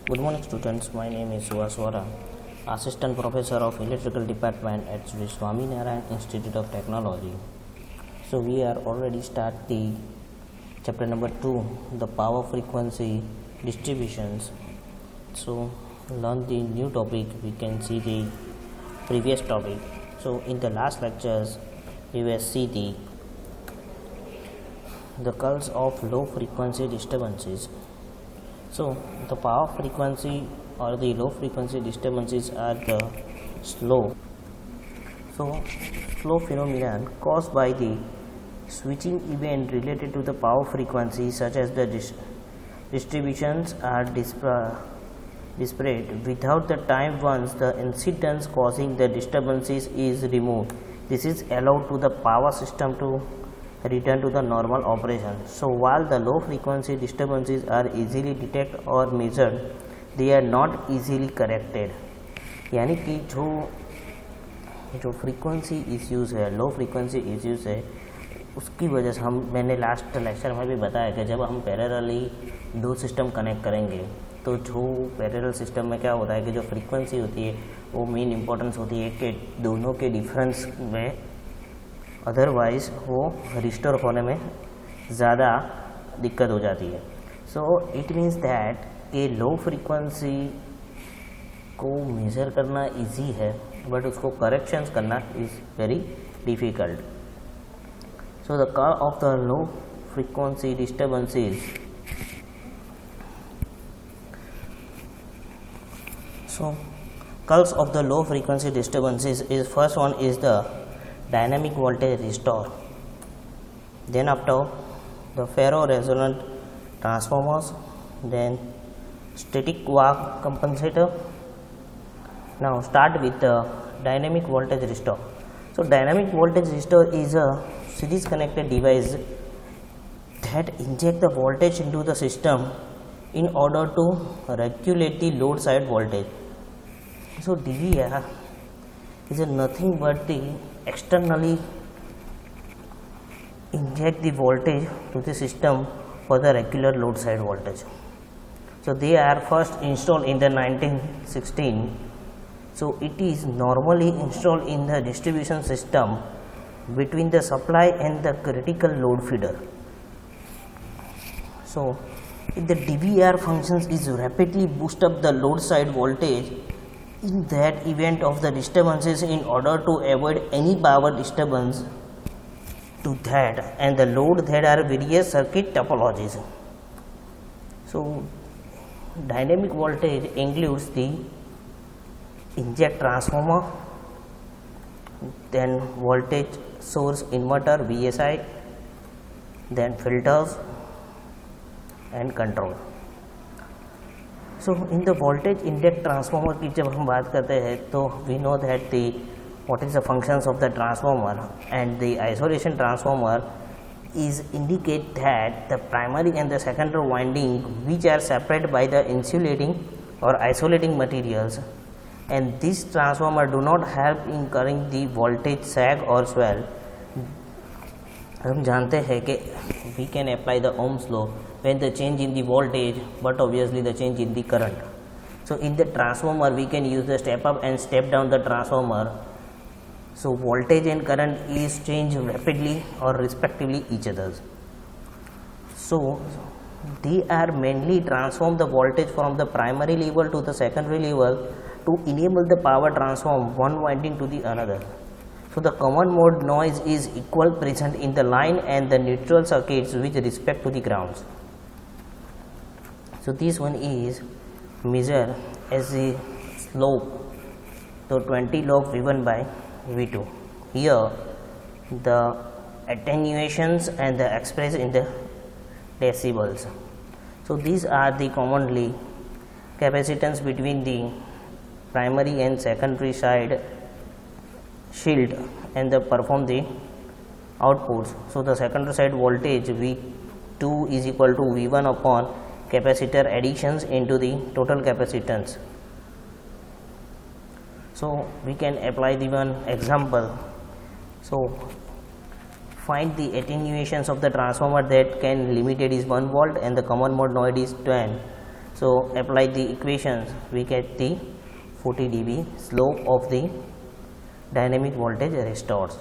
Good morning students, my name is Suvaswara, Assistant Professor of Electrical Department at Sri Swaminarayan Institute of Technology. So we are already start the chapter number 2, the power frequency distributions. So learn the new topic, we can see the previous topic. So in the last lectures, we will see the cause of low frequency disturbances. So the power frequency or the low frequency disturbances are the slow phenomenon caused by the switching event related to the power frequency, such as the distributions are disparate without the time once the incidence causing the disturbances is removed. This is allowed to the power system to return to the normal operation. So while the low frequency disturbances are easily detected or measured, they are not easily corrected. यानी कि जो frequency issues है, low frequency issues है, उसकी वजह से मैंने last lecture में भी बताया कि जब हम पैरेलली दो सिस्टम कनेक्ट करेंगे तो जो पैरेलल सिस्टम में क्या होता है कि जो फ्रीक्वेंसी होती है वो मेन इंपॉर्टेंस होती है कि दोनों के डिफरेंस में, अदरवाइज वो रिस्टोर होने में ज़्यादा दिक्कत हो जाती है. So it means that A low frequency को मेज़र करना इजी है, बट उसको करेक्शंस करना is very difficult. So the cause of the low frequency disturbances. So cause of the low frequency disturbances is, first one is the dynamic voltage restore, then after the ferro resonant transformers, then static quark compensator. Now start with the dynamic voltage restore. So dynamic voltage restore is a series connected device that inject the voltage into the system in order to regulate the load side voltage. So DVR is nothing but the externally inject the voltage to the system for the regular load side voltage. So they are first installed in the 1916. So it is normally installed in the distribution system between the supply and the critical load feeder. So if the DVR functions is rapidly boost up the load side voltage in that event of the disturbances in order to avoid any power disturbance to that and the load. That are various circuit topologies. So dynamic voltage includes the inject transformer, then voltage source inverter VSI, then filters and control. So in the voltage inject transformer की जब हम बात करते हैं तो we know that the what is the functions of the transformer, and the isolation transformer is indicate that the primary and the secondary winding which are separated by the insulating or isolating materials, and this transformer do not help in current the voltage sag or swell. हम जानते हैं कि we can apply the Ohm's law when the change in the voltage, but obviously the change in the current. So in the transformer we can use the step up and step down the transformer. So voltage and current is changed rapidly or respectively each others. So they are mainly transform the voltage from the primary level to the secondary level to enable the power transform one winding to the another. So the common mode noise is equal present in the line and the neutral circuits with respect to the grounds. So this one is measured as the slope, so 20 log V1 by V2. Here the attenuations and the expressed in the decibels. So these are the commonly capacitance between the primary and secondary side shield and the perform the outputs. So the secondary side voltage V2 is equal to V1 upon capacitor additions into the total capacitance. So we can apply the one example. So find the attenuations of the transformer that can limited is 1 volt and the common mode noise is 10. So apply the equations, we get the 40 dB slope of the dynamic voltage restores.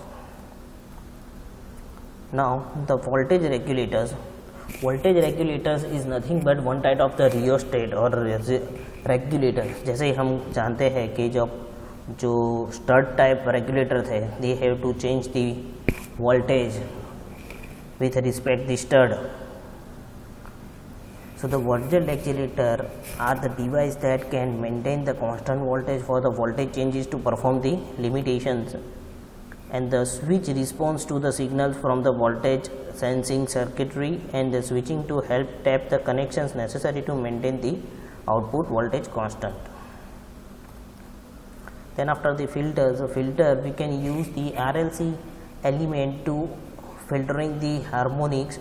Now the voltage regulators is nothing but one type of the rheostat or regulator. जैसे हम जानते हैं कि जब जो stud type regulator थे, they have to change the voltage with respect the stud. So the voltage regulator are the device that can maintain the constant voltage for the voltage changes to perform the limitations, and the switch responds to the signals from the voltage sensing circuitry and the switching to help tap the connections necessary to maintain the output voltage constant. Then after the filters, we can use the RLC element to filtering the harmonics.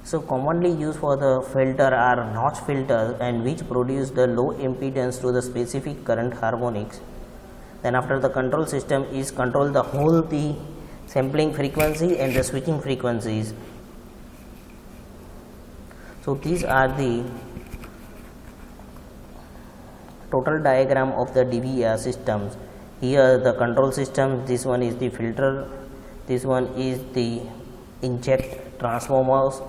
So commonly used for the filter are notch filters, and which produce the low impedance to the specific current harmonics. Then after the control system is control the whole the sampling frequency and the switching frequencies. So these are the total diagram of the DVR systems. Here the control system, this one is the filter, this one is the inject transformers,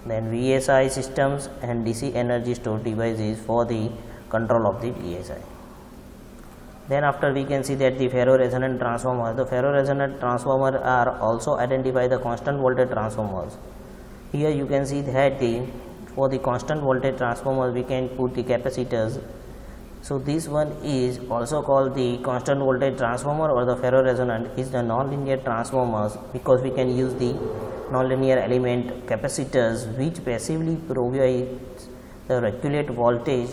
then VSI systems and DC energy storage devices for the control of the VSI. Then after we can see that the ferro-resonant transformer, the ferro-resonant transformer are also identify the constant voltage transformers. Here you can see that for the constant voltage transformers we can put the capacitors. So this one is also called the constant voltage transformer, or the ferro-resonant is the nonlinear transformers, because we can use the nonlinear element capacitors which passively provide the regulate voltage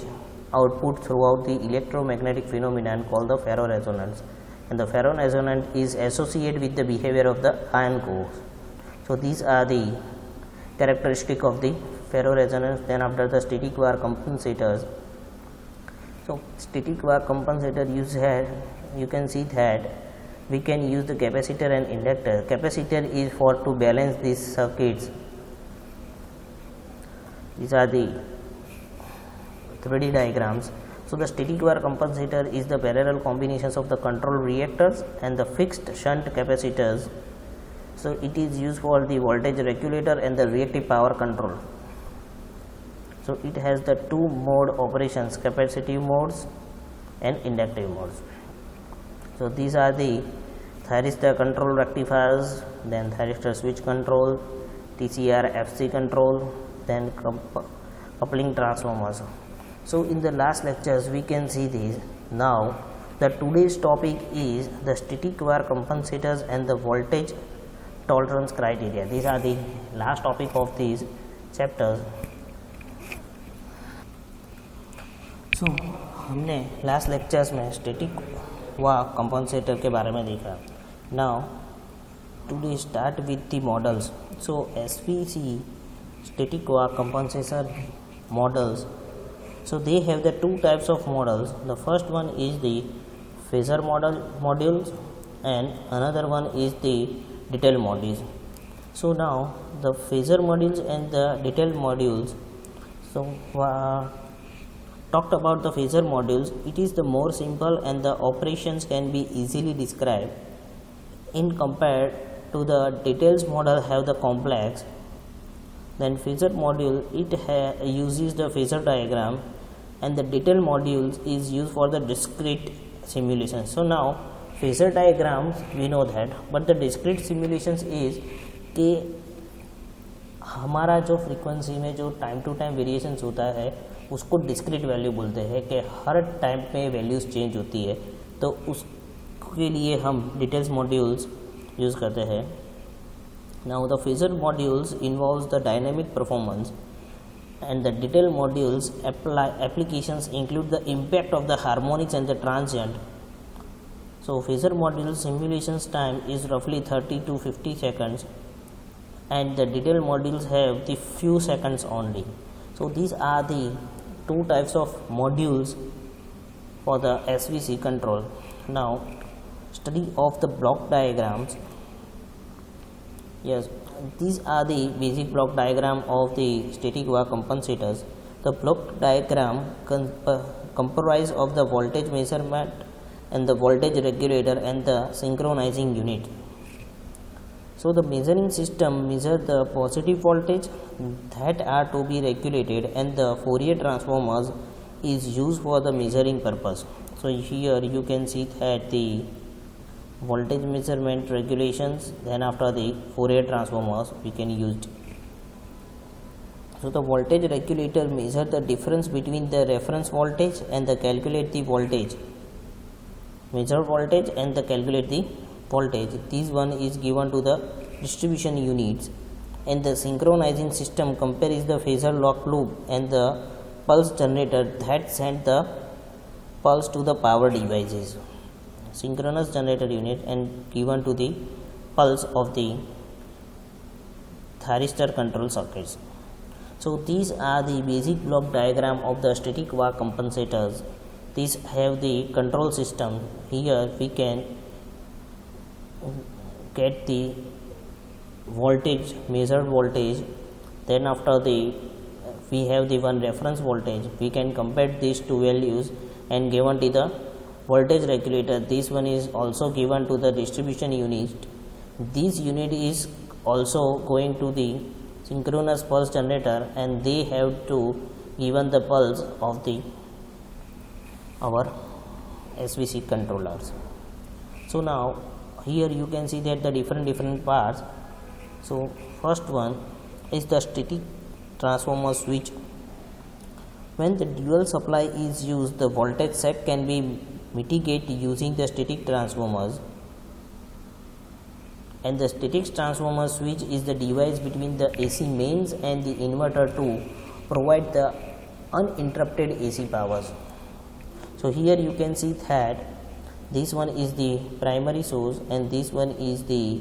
output throughout the electromagnetic phenomenon called the ferroresonance, and the ferroresonance is associated with the behavior of the ion cores. So these are the characteristic of the ferroresonance. Then after the static wire compensators, so static wire compensator you can see that we can use the capacitor and inductor. Capacitor is for to balance these circuits. These are the 3D diagrams. So the static wire compensator is the parallel combinations of the control reactors and the fixed shunt capacitors. So it is used for the voltage regulator and the reactive power control. So it has the two mode operations, capacitive modes and inductive modes. So these are the thyristor control rectifiers, then thyristor switch control, TCR FC control, then coupling transformers. So in the last lectures we can see this. Now the today's topic is the static wire compensators and the voltage tolerance criteria. These are the last topic of these chapters. So हमने last lectures में static wire compensator के बारे में देखा. Now today start with the models. So SVC static wire compensator models. So they have the two types of models. The first one is the phasor modules and another one is the detail modules. So now the phasor modules and the detail modules. So talked about the phasor modules, it is the more simple and the operations can be easily described in compared to the details model have the complex. Then phasor module, it uses the phasor diagram, and the detail modules is used for the discrete simulation. So now phasor diagrams we know that, but the discrete simulations is कि हमारा जो frequency में जो time to time variations होता है उसको discrete value बोलते हैं, कि हर टाइम पे वैल्यूज़ चेंज होती है, तो उसके लिए हम डिटेल्स मॉड्यूल्स यूज़ करते हैं. Now the phasor modules involves the dynamic performance, and the detail modules applications include the impact of the harmonics and the transient. So phasor module simulations time is roughly 30 to 50 seconds, and the detail modules have the few seconds only. So these are the two types of modules for the SVC control. Now study of the block diagrams. Yes, these are the basic block diagram of the static wire compensators. The block diagram comprise of the voltage measurement and the voltage regulator and the synchronizing unit. So the measuring system measures the positive voltage that are to be regulated, and the Fourier transformers is used for the measuring purpose. So here you can see that the voltage measurement regulations, then after the Fourier transformers we can use. So the voltage regulator measure the difference between the reference voltage and the calculate the voltage, measure voltage and the calculate the voltage. This one is given to the distribution units, and the synchronizing system compares the phasor lock loop and the pulse generator that send the pulse to the power devices, synchronous generator unit, and given to the pulse of the thyristor control circuits. So these are the basic block diagram of the static VAR compensators. These have the control system. Here we can get the voltage, measured voltage, then after the we have the one reference voltage. We can compare these two values and given to the voltage regulator. This one is also given to the distribution unit. This unit is also going to the synchronous pulse generator, and they have to given the pulse of the our SVC controllers. So now here you can see that the different parts. So first one is the static transformer switch. When the dual supply is used, the voltage sag can be mitigated using the static transformers, and the static transformer switch is the device between the AC mains and the inverter to provide the uninterrupted AC powers. So here you can see that this one is the primary source and this one is the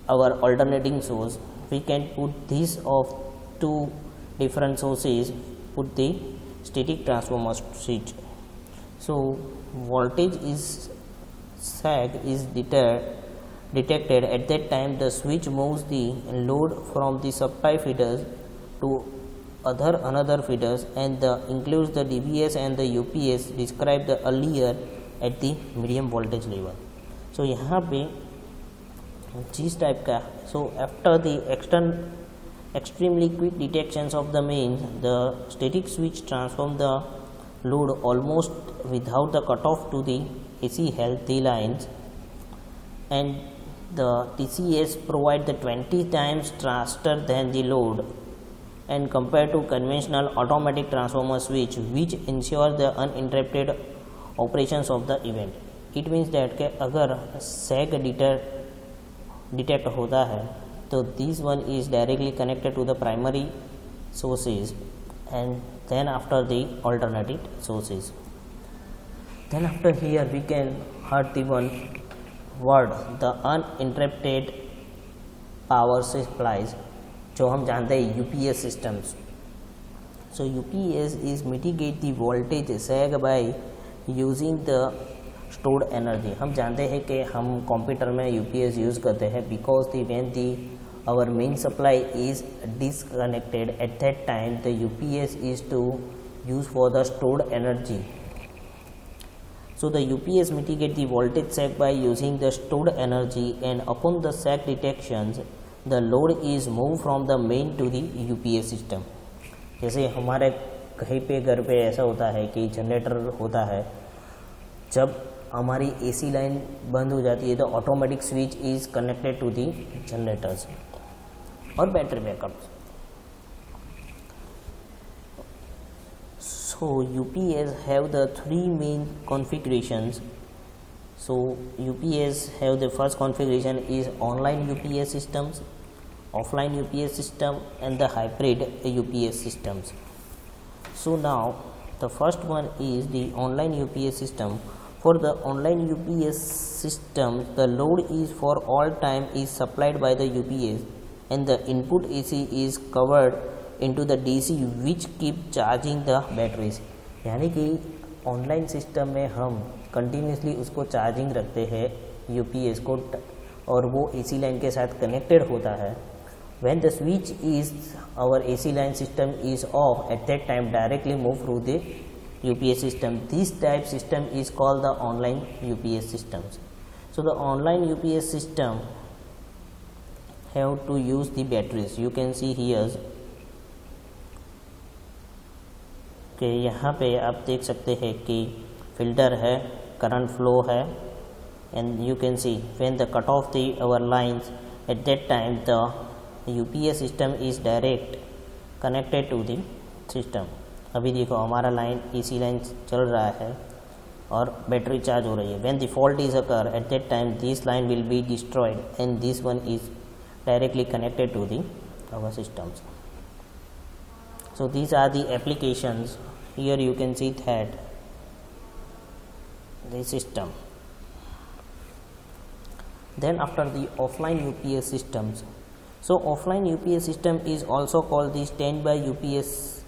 our alternating source. We can put these of two different sources, put the static transformer switch. So voltage is sag is detected. At that time the switch moves the load from the supply feeders to another feeders, and includes the DBS and the UPS described the earlier at the medium voltage level. So यहाँ पे जिस type का, so after the extremely quick detections of the mains, the static switch transform the load almost without the cutoff to the AC healthy lines, and the TCS provide the 20 times faster than the load and compared to conventional automatic transformer switch, which ensure the uninterrupted operations of the event. It means that कि अगर sag detect होता है तो this one is directly connected to the primary sources and then after the alternative sources. Then after here we can heard the one word, the uninterrupted power supplies, जो हम जानते हैं UPS systems. So UPS is mitigate the voltage sag by using the stored energy. हम जानते हैं कि हम computer में UPS यूज़ करते हैं because the when the our main supply is disconnected, at that time the UPS is to use for the stored energy. So the UPS mitigate the voltage sag by using the stored energy, and upon the sag detections the load is moved from the main to the UPS system. जैसे हमारे कहीं पे घर पे ऐसा होता है कि जनरेटर होता है, जब हमारी AC लाइन बंद हो जाती है तो automatic switch is connected to the generators और battery backup. So UPS have the three main configurations. So UPS have the first configuration is online UPS systems, offline UPS system, and the hybrid UPS systems. So now the first one is the online UPS system. For the online UPS system, the load is for all time is supplied by the UPS, and the input AC is covered into the DC which keep charging the batteries. यानी कि online system में हम continuously उसको charging रखते हैं UPS को, और वो AC लाइन के साथ कनेक्टेड होता है, When the switch is our AC line system is off, at that time directly move through the UPS system. This type system is called the online UPS systems. So the online UPS system have to use the batteries. You can see here कि यहाँ पे आप देख सकते हैं कि filter है, current flow है, and you can see when the cut off the our lines, at that time the UPS system is direct connected to the system. अभी देखो हमारा लाइन AC लाइन चल रहा है और बैटरी चार्ज हो रही है. When the fault is occur, at that time this line will be destroyed and this one is directly connected to the our systems. So these are the applications. Here you can see that the system. Then after the offline UPS systems, so offline UPS system is also called the standby UPS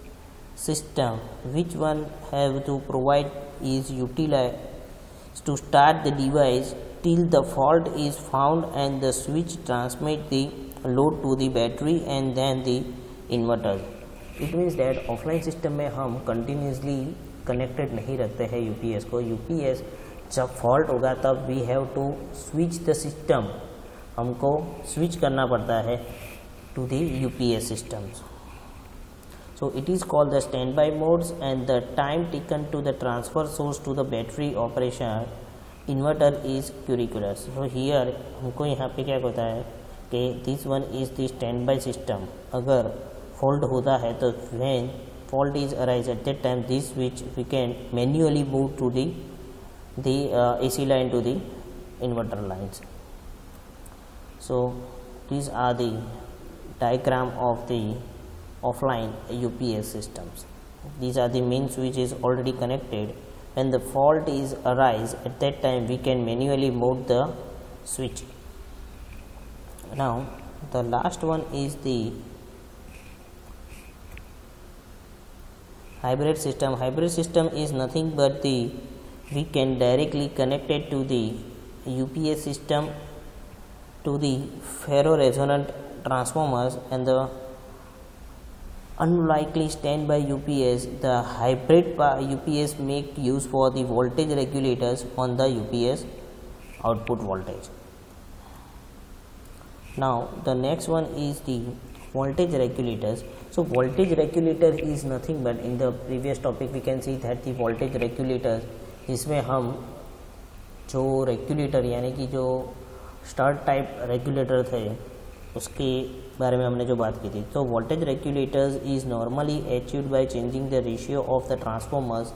system, which one have to provide is utilized to start the device till the fault is found and the switch transmit the load to the battery and then the inverter. It means that offline system में हम continuously connected नहीं रखते हैं UPS को. UPS जब fault होगा तब we have to switch the system, हमको स्विच करना पड़ता है to the UPS systems. So it is called the stand by modes and the time taken to the transfer source to the battery operation inverter is curricular. So here हमको यहाँ पे क्या होता है कि this one is the stand by system. अगर fault होता है तो when fault is arise at that time this switch we can manually move to the AC line to the inverter lines. So these are the diagram of the offline UPS systems. These are the main switches already connected. When the fault is arise, at that time we can manually move the switch. Now the last one is the hybrid system. Hybrid system is nothing but the we can directly connect it to the UPS system to the ferro resonant transformers and the unlikely standby UPS. The hybrid UPS make use for the voltage regulators on the UPS output voltage. Now the next one is the voltage regulators. So voltage regulator is nothing but in the previous topic we can see that the voltage regulators, इसमें हम जो regulator यानी कि जो star type regulator थे उसके बारे में हमने जो बात की थी. तो voltage regulators is normally achieved by changing the ratio of the transformers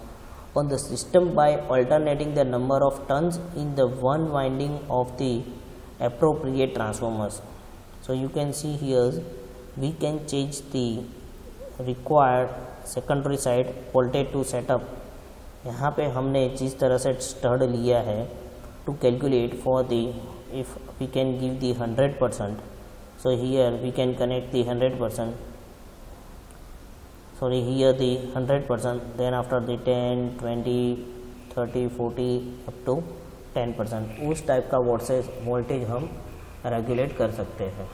on the system by alternating the number of turns in the one winding of the appropriate transformers. So you can see here we can change the required secondary side voltage to setup. यहाँ पे हमने जिस तरह से स्टड लिया है to calculate for the if we can give the 100%. So here we can connect the 100%, sorry here the 100%, then after the 10, 20, 30, 40 up to 10%. उस टाइप का वोल्टेज हम रेगुलेट कर सकते हैं.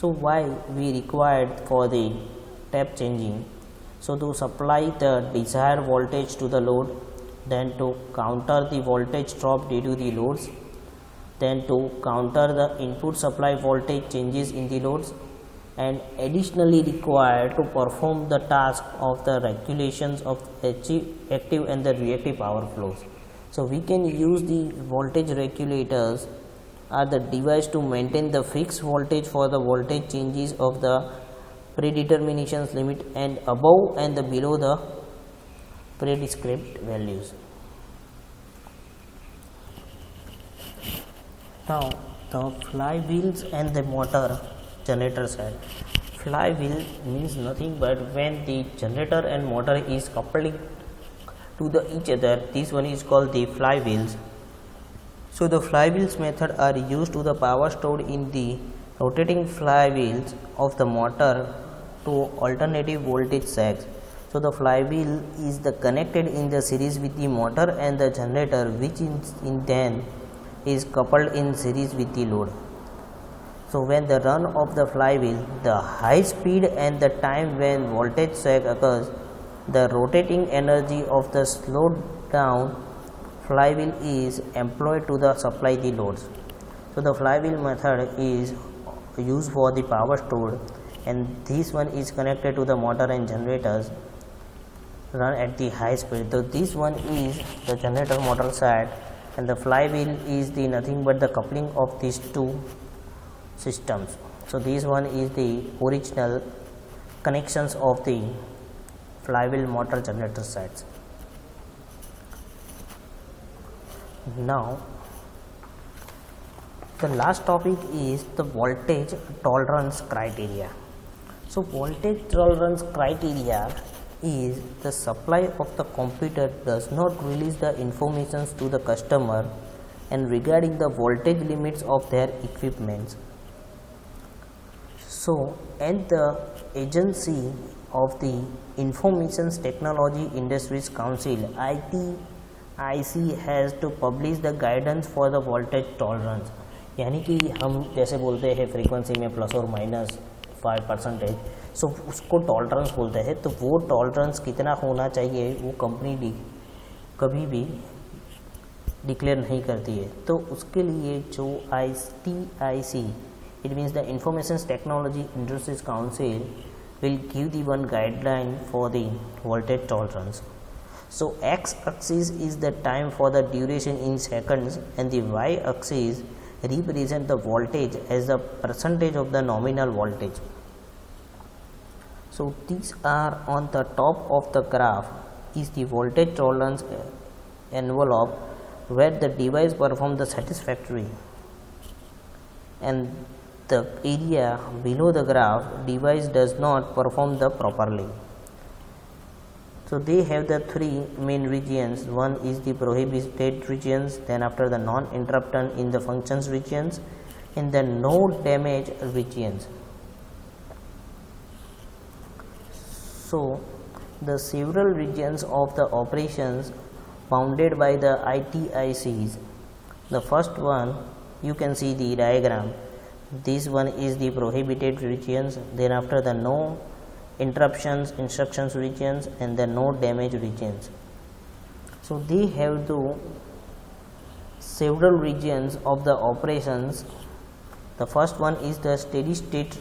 So why we required for the tap changing. So to supply the desired voltage to the load, then to counter the voltage drop due to the loads, then to counter the input supply voltage changes in the loads, and additionally required to perform the task of the regulations of active and the reactive power flows. So we can use the voltage regulators are the device to maintain the fixed voltage for the voltage changes of the predeterminations limit and above and the below the prescribed values. Now the flywheels and the motor generator side. Flywheel means nothing but when the generator and motor is coupled to each other, this one is called the flywheels. So the flywheels method are used to the power stored in the rotating flywheels of the motor to alternative voltage sags. So the flywheel is connected in the series with the motor and the generator, which in then is coupled in series with the load. So when the run of the flywheel, the high speed and the time when voltage sag occurs, the rotating energy of the slowed down flywheel is employed to the supply the loads. So the flywheel method is used for the power stored, and this one is connected to the motor and generators run at the high speed. So this one is the generator motor side, and the flywheel is the nothing but the coupling of these two systems. So this one is the original connections of the flywheel motor generator sides. Now the last topic is the voltage tolerance criteria. So voltage tolerance criteria is the supply of the computer does not release the information to the customer and regarding the voltage limits of their equipments. So, and the agency of the Information Technology Industries Council ITIC has to publish the guidance for the voltage tolerance. यानी कि हम जैसे बोलते हैं frequency में plus और minus 5%, सो उसको tolerance बोलते हैं. तो वो टॉलरेंस कितना होना चाहिए वो कंपनी कभी भी डिक्लेयर नहीं करती है. तो उसके लिए जो ITIC, it means the Information Technology Industries Council, will give the one guideline for the voltage tolerance. So x axis is the time for the duration in seconds, and the y axis represent the voltage as the percentage of the nominal voltage. So these are on the top of the graph is the voltage tolerance envelope where the device performs the satisfactory, and the area below the graph device does not perform the properly. So they have the three main regions. One is the prohibited regions, then after the non-interruption in the functions regions, and the no damage regions. So the several regions of the operations bounded by the ITICs. The first one you can see the diagram. This one is the prohibited regions, then after the no interruptions instructions regions, and the no damage regions. So they have the several regions of the operations. The first one is the steady state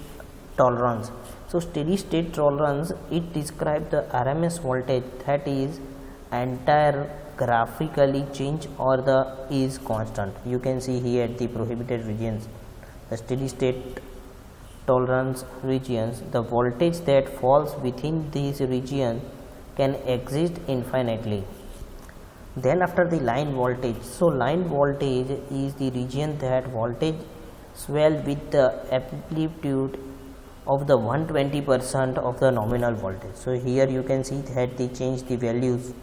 tolerance. So steady state tolerance, it describes the RMS voltage that is entire graphically change or the is constant. You can see here the prohibited regions, the steady state tolerance regions, the voltage that falls within these region can exist infinitely. Then after the line voltage, so line voltage is the region that voltage swell with the amplitude of the 120% of the nominal voltage. So here you can see that they change the values,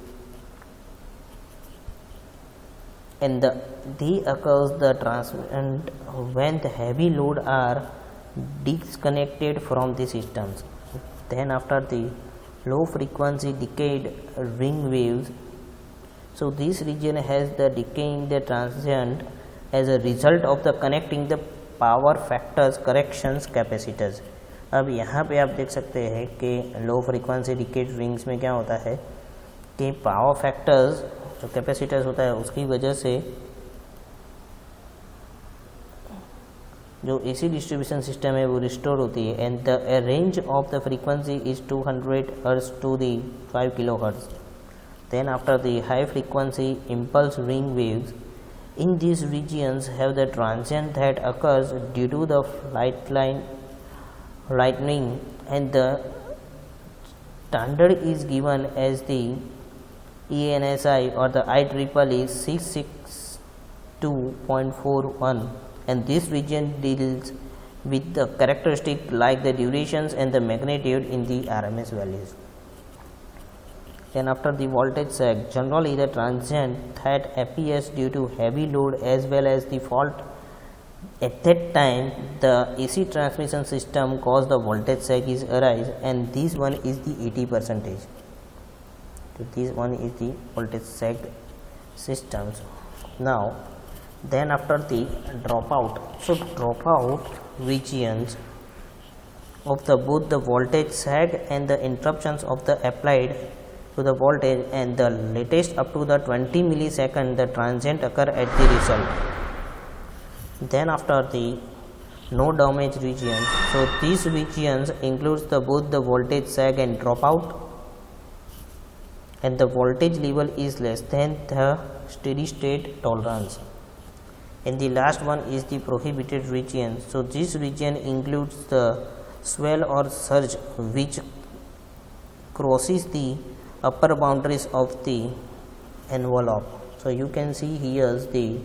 and they occurs the transient when the heavy load are disconnected from the systems. Then after the low frequency decayed ring waves, so this region has the decaying the transient as a result of the connecting the power factors corrections capacitors. अब यहाँ पे आप देख सकते हैं कि low frequency decade rings में क्या होता है कि पावर फैक्टर्स जो कैपेसिटर्स होता है उसकी वजह से जो एसी डिस्ट्रीब्यूशन सिस्टम है वो रिस्टोर होती है, and the range of the frequency is 200 hertz to the 5 kilohertz. Then after the high frequency impulse ring waves in these regions have the transient that occurs due to the lightning, and the standard is given as the ENSI or the IEEE 662.41, and this region deals with the characteristic like the durations and the magnitude in the RMS values. Then after the voltage sag, generally the transient that appears due to heavy load as well as the fault at that time the AC transmission system cause the voltage sag is arise, and this one is the 80%. So this one is the voltage sag systems. Now then after the dropout, so dropout regions of the both the voltage sag and the interruptions of the applied to the voltage, and the latest up to the 20 millisecond the transient occur at the result. Then after the no damage region, so these regions includes the both the voltage sag and dropout, and the voltage level is less than the steady state tolerance. And the last one is the prohibited region. So this region includes the swell or surge which crosses the upper boundaries of the envelope. So you can see here the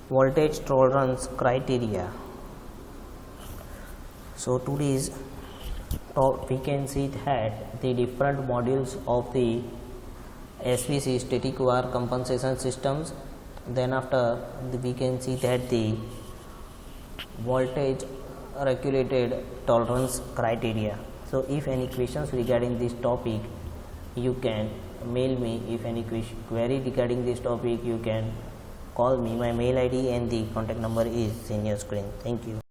voltage tolerance criteria. So today's we can see that the different modules of the SVC, static VAR compensation systems. Then after we can see that the voltage regulated tolerance criteria. So if any questions regarding this topic, you can mail me. If any query regarding this topic, you can call me. My mail ID and the contact number is in your screen. Thank you.